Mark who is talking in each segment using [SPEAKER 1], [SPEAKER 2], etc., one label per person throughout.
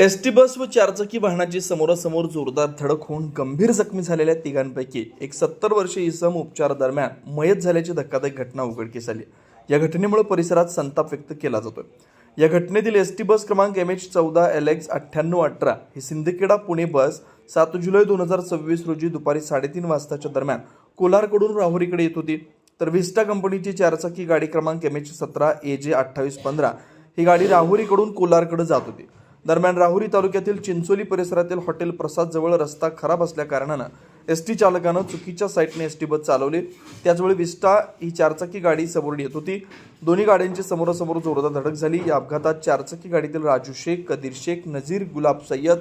[SPEAKER 1] ST bus व चारचाकी वाहनाची समोरासमोर जोरदार धडक होऊन गंभीर जखमी झालेल्या तिघांपैकी एक 70 वर्षीय इसम उपचारादरम्यान मयत झाल्याची धक्कादायक घटना उघडकीस आली। या घटनेमुळे परिसरात संताप व्यक्त केला जातोय। या घटनेतील एसटी बस क्रमांक MH14LX9818 ही सिंदखेडा पुणे बस 7 जुलै 2026 रोजी दुपारी 3:30 वाजताच्या दरम्यान कोलारकडून राहुरीकडे येत होती, तर व्हिस्टा कंपनीची चारचाकी गाडी क्रमांक MH17AJ2815 ही गाडी राहुरीकडून कोलारकडे जात होती। दरम्यान राहुरी तालुक्यातील चिंचोली परिसरातील हॉटेल प्रसाद जवळ रस्ता खराब असल्या कारणाने एसटी चालकानं चुकीच्या साईडने एसटी बस चालवली। त्याचवेळी व्हिस्टा ही चारचाकी गाडी समोर येत होती। दोन्ही गाड्यांची समोरासमोर जोरदार धडक झाली। या अपघातात चारचाकी गाडीतील राजू शेख, कदीर शेख, नजीर गुलाब सय्यद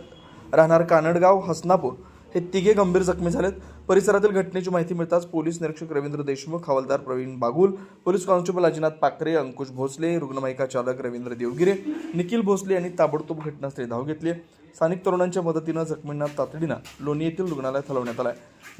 [SPEAKER 1] राहणार कानडगाव हसनापूर हे तिघे गंभीर जखमी झालेत। परिसरातील घटनेची माहिती मिळताच पोलीस निरीक्षक रवींद्र देशमुख, हवालदार प्रवीण बागुल, पोलीस कॉन्स्टेबल अजिनाथ पाखरे, अंकुश भोसले, रुग्णवाहिका चालक रवींद्र देवगिरे, निखिल भोसले यांनी ताबडतोब घटनास्थळी धाव घेतली। स्थानिक तरुणांच्या मदतीने जखमींना तातडीने लोणी येथील रुग्णालयात हलवण्यात आले।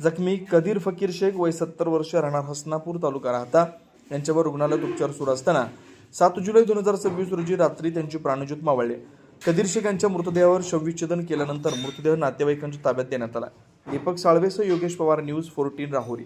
[SPEAKER 1] जखमी कदीर फकीर शेख वय 70 वर्ष राहणार हसनापूर तालुका राहता यांच्यावर रुग्णालयात उपचार सुरू असताना 7 जुलै 2026 रोजी रात्री त्यांची प्राणज्योत मावळली। कदीर शेख यांच्या मृतदेहावर शवविच्छेदन केल्यानंतर मृतदेह नातेवाईकांच्या ताब्यात देण्यात आला। दीपक साळवेसह योगेश पवार, न्यूज 14 राहुरी।